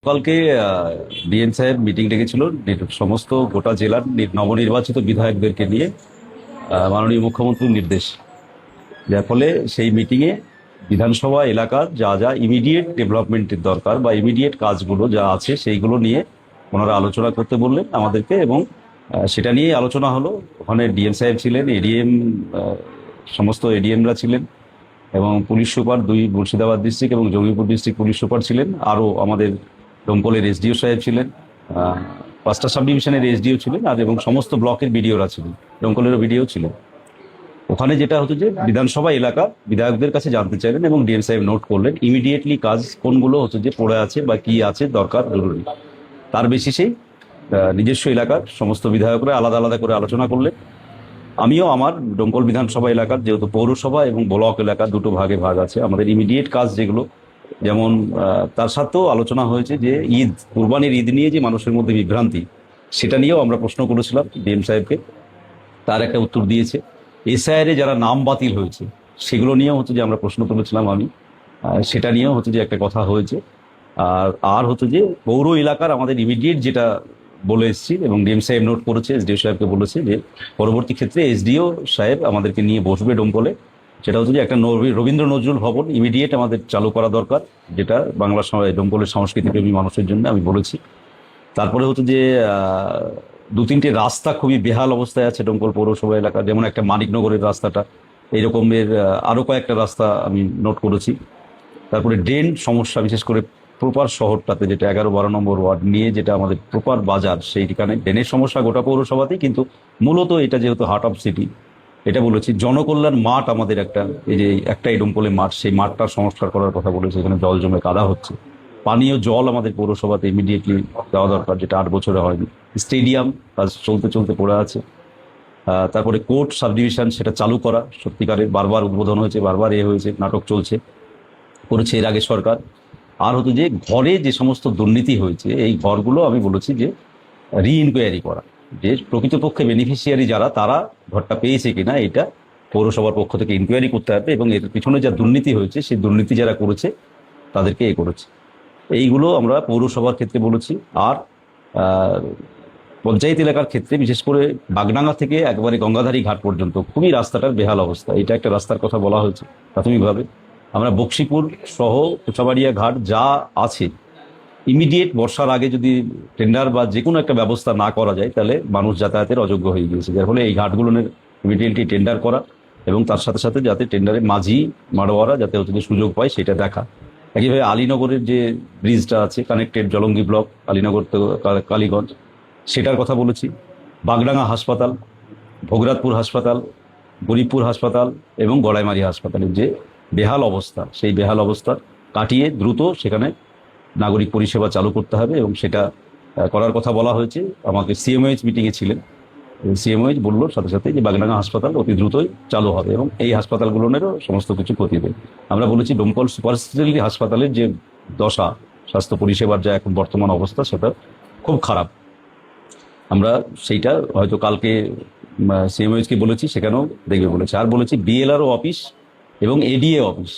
কালকে ডিএম সাহেব মিটিং ডেকেছিল সমস্ত গোটা জেলার নবনির্বাচিত বিধায়কদেরকে নিয়ে। মাননীয় মুখ্যমন্ত্রীর নির্দেশ, যার ফলে সেই মিটিংয়ে বিধানসভা এলাকার যা যা ইমিডিয়েট ডেভেলপমেন্টের দরকার বা ইমিডিয়েট কাজগুলো যা আছে সেইগুলো নিয়ে ওনারা আলোচনা করতে বললেন আমাদেরকে, এবং সেটা নিয়েই আলোচনা হলো। ওখানে ডিএম সাহেব ছিলেন, এডিএম, সমস্ত এডিএমরা ছিলেন, এবং পুলিশ সুপার দুই মুর্শিদাবাদ ডিস্ট্রিক্ট এবং জঙ্গিপুর ডিস্ট্রিক্ট পুলিশ সুপার ছিলেন। আরও আমাদের দমকলের এসডিও সাহেব ছিলেন, 5টা সাব ডিভিশনের এসডিও ছিলেন, আর এবং সমস্ত ব্লকের বিডিওরা ছিলেন, দমকলেরও বিডিও ছিলেন। ওখানে যেটা হতো যে বিধানসভা এলাকা বিধায়কদের কাছে জানতে চাইলেন, এবং ডিএম সাহেব নোট করলেন ইমিডিয়েটলি কাজ কোনগুলো হচ্ছে যে পড়ে আছে বা কি আছে দরকার জরুরি। তার বেসিসেই নিজস্ব এলাকার সমস্ত বিধায়করা আলাদা আলাদা করে আলোচনা করলেন। আমিও আমার দমকল বিধানসভা এলাকার, যেহেতু পৌরসভা এবং ব্লক এলাকা দুটো ভাগে ভাগ আছে, আমাদের ইমিডিয়েট কাজ যেগুলো, যেমন তার সাথেও আলোচনা হয়েছে যে কুরবানির ঈদ নিয়ে যে মানুষের মধ্যে বিভ্রান্তি, সেটা নিয়েও আমরা প্রশ্ন করেছিলাম ডিএম সাহেবকে। তার একটা উত্তর দিয়েছে। এসআইআর যারা নাম বাতিল হয়েছে সেগুলো নিয়েও হচ্ছে যে আমরা প্রশ্ন তুলেছিলাম আমি, সেটা নিয়েও হচ্ছে যে একটা কথা হয়েছে। আর হচ্ছে যে পৌর এলাকার আমাদের ইমিডিয়েট যেটা বলে এসেছি, এবং ডিএম সাহেব নোট করেছে, এসডিও সাহেবকে বলেছে যে পরবর্তী ক্ষেত্রে এসডিও সাহেব আমাদেরকে নিয়ে বসবে ডোমকলে। সেটা হচ্ছে যে একটা রবীন্দ্র নজরুল ভবন ইমিডিয়েট আমাদের চালু করা দরকার, যেটা বাংলা ডোমকলের সংস্কৃতিপ্রেমী মানুষের জন্য আমি বলেছি। তারপরে হচ্ছে যে দু তিনটে রাস্তা খুবই বেহাল অবস্থায় আছে ডোমকল পৌরসভা এলাকা, যেমন একটা মানিকনগরের রাস্তাটা, এইরকমের আরও কয়েকটা রাস্তা আমি নোট করেছি। তারপরে ড্রেন সমস্যা, বিশেষ করে প্রপার শহরটাতে, যেটা 11-12 নম্বর ওয়ার্ড নিয়ে যেটা আমাদের প্রপার বাজার, সেইখানে ড্রেনের সমস্যা গোটা পৌরসভাতেই, কিন্তু মূলত এটা যেহেতু হার্ট অফ সিটি, এটা বলেছি। জনকল্যাণ মাঠ আমাদের একটা, এই যে একটা ডোমকলের মাঠ, সেই মাঠটার সংস্কার করার কথা বলেছে, এখানে জল জমে কাদা হচ্ছে। পানীয় জল আমাদের পৌরসভাতে ইমিডিয়েটলি দেওয়া দরকার, যেটা 8 বছরে হয়নি। স্টেডিয়াম কাজ চলতে চলতে পড়ে আছে। তারপরে কোর্ট সাব ডিভিশন, সেটা চালু করা, সত্যিকারের বারবার উদ্বোধন হয়েছে, বারবার হয়েছে, নাটক চলছে, করেছে এর আগে সরকার। আর হতো যে ঘরে যে সমস্ত দুর্নীতি হয়েছে, এই ঘরগুলো আমি বলেছি যে রি-ইনকোয়ারি করা, যে প্রকৃতপক্ষে বেনিফিশিয়ারি যারা, তারা ঘরটা পেয়েছে কিনা এটা পৌরসভার পক্ষ থেকে ইনকোয়ারি করতে হবে, এবং এর পিছনে যা দুর্নীতি হয়েছে সেই দুর্নীতি যারা করেছে তাদেরকে করেছে। এইগুলো আমরা পৌরসভার ক্ষেত্রে বলেছি। আর পঞ্চায়েত এলাকার ক্ষেত্রে, বিশেষ করে বাগডাঙ্গা থেকে একবারে গঙ্গাধারী ঘাট পর্যন্ত খুবই রাস্তাটার বেহাল অবস্থা, এটা একটা রাস্তার কথা বলা হয়েছে প্রাথমিকভাবে। আমরা বক্সিপুর সহ কোচাবাড়িয়া ঘাট যা আছে, ইমিডিয়েট বর্ষার আগে যদি টেন্ডার বা যে কোনো একটা ব্যবস্থা না করা যায়, তাহলে মানুষ যাতায়াতের অযোগ্য হয়ে গিয়েছে। যার ফলে এই ঘাটগুলোর ইমিডিয়েটলি টেন্ডার করা, এবং তার সাথে সাথে যাতে টেন্ডারে মাঝি মাড়োয়ারা যাতে হচ্ছে সুযোগ পায় সেটা দেখা। একইভাবে আলীনগরের যে ব্রিজটা আছে কানেক্টেড জলঙ্গি ব্লক আলীনগর তো কালীগঞ্জ, সেটার কথা বলেছি। বাগডাঙ্গা হাসপাতাল, ভোগরাতপুর হাসপাতাল, গরিবপুর হাসপাতাল এবং গড়াইমারি হাসপাতালের যে বেহাল অবস্থা, সেই বেহাল অবস্থা কাটিয়ে দ্রুত সেখানে নাগরিক পরিষেবা চালু করতে হবে, এবং সেটা করার কথা বলা হয়েছে। আমাকে সিএমওএইচ মিটিংয়ে ছিলেন, সিএমওএইচ বলল সাথে সাথে যে বাগডাঙ্গা হাসপাতাল অতি দ্রুতই চালু হবে, এবং এই হাসপাতালগুলোনেরও সমস্ত কিছু ক্ষতি দেবে। আমরা বলেছি ডোমকল সুপার স্পেশালিটি হাসপাতালের যে দশা, স্বাস্থ্য পরিষেবার যা এখন বর্তমান অবস্থা, সেটা খুব খারাপ। আমরা সেইটা হয়তো কালকে সিএমওএইচকে বলেছি, সেখানেও দেখবে বলেছে। আর বলেছি বিএলআরও অফিস এবং এডিএ অফিস,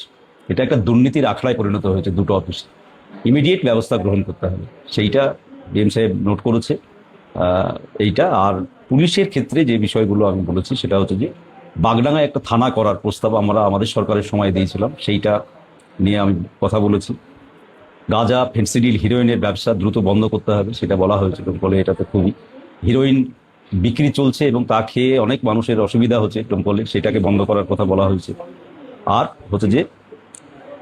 এটা একটা দুর্নীতির আখড়ায় পরিণত হয়েছে, দুটো অফিস, ইমিডিয়েট ব্যবস্থা গ্রহণ করতে হবে, সেইটা ডিএম সাহেব নোট করেছে। এইটা আর পুলিশের ক্ষেত্রে যে বিষয়গুলো আমি বলেছি, সেটা হচ্ছে যে বাগডাঙ্গায় একটা থানা করার প্রস্তাব আমরা আমাদের সরকারের সময় দিয়েছিলাম, সেইটা নিয়ে আমি কথা বলেছি। গাঁজা, ফেন্সিডিল, হিরোইনের ব্যবসা দ্রুত বন্ধ করতে হবে, সেটা বলা হয়েছিল। ফলে এটাতে খুবই হিরোইন বিক্রি চলছে, এবং তা খেয়ে অনেক মানুষের অসুবিধা হচ্ছে ডোমকলে, সেটাকে বন্ধ করার কথা বলা হয়েছে। আর হচ্ছে যে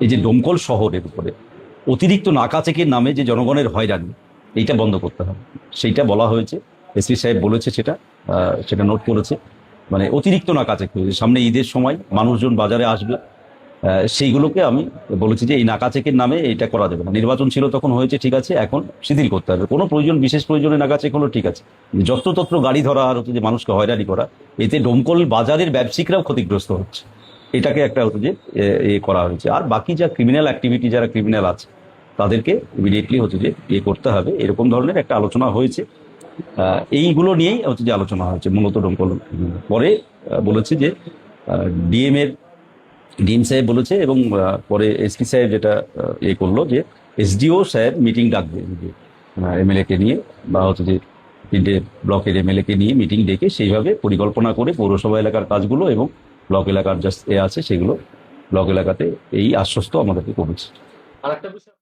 এই যে ডোমকল শহরের উপরে অতিরিক্ত নাকা চেকের নামে যে জনগণের হয়রানি, এইটা বন্ধ করতে হবে, সেইটা বলা হয়েছে। এসপি সাহেব বলেছে, সেটা নোট করেছে। মানে অতিরিক্ত নাকা চেক হয়েছে, সামনে ঈদের সময় মানুষজন বাজারে আসবে, সেইগুলোকে আমি বলেছি যে এই নাকা চেকের নামে এইটা করা যাবে না। নির্বাচন ছিল তখন হয়েছে, ঠিক আছে, এখন শিথিল করতে হবে। কোনো প্রয়োজন, বিশেষ প্রয়োজনে নাকা চেক হলো, ঠিক আছে। যত্রতত্র গাড়ি ধরা আর হচ্ছে যে মানুষকে হয়রানি করা, এতে ডোমকল বাজারের ব্যবসায়িকরাও ক্ষতিগ্রস্ত হচ্ছে, এটাকে একটা হচ্ছে যে করা হয়েছে। আর বাকি যা ক্রিমিনাল অ্যাক্টিভিটি, যারা ক্রিমিনাল আছে তাদেরকে ইমিডিয়েটলি হচ্ছে যে করতে হবে, এরকম ধরনের একটা আলোচনা হয়েছে। এইগুলো নিয়েই হচ্ছে যে আলোচনা হয়েছে মূলত ডোমকল। পরে বলেছে যে ডিএম সাহেব বলেছে, এবং পরে এসপি সাহেব যেটা করলো যে এসডিও স্যার মিটিং ডাকবে এমএলএ কে নিয়ে, বা হচ্ছে যে 3টে ব্লকের এমএলএ কে নিয়ে মিটিং ডেকে সেইভাবে পরিকল্পনা করে পৌরসভা এলাকার কাজগুলো এবং ব্লক এলাকার যা আছে সেগুলো ব্লক এলাকাতে এই আশ্বস্ত আমাদেরকে করেছে। আরেকটা বিষয়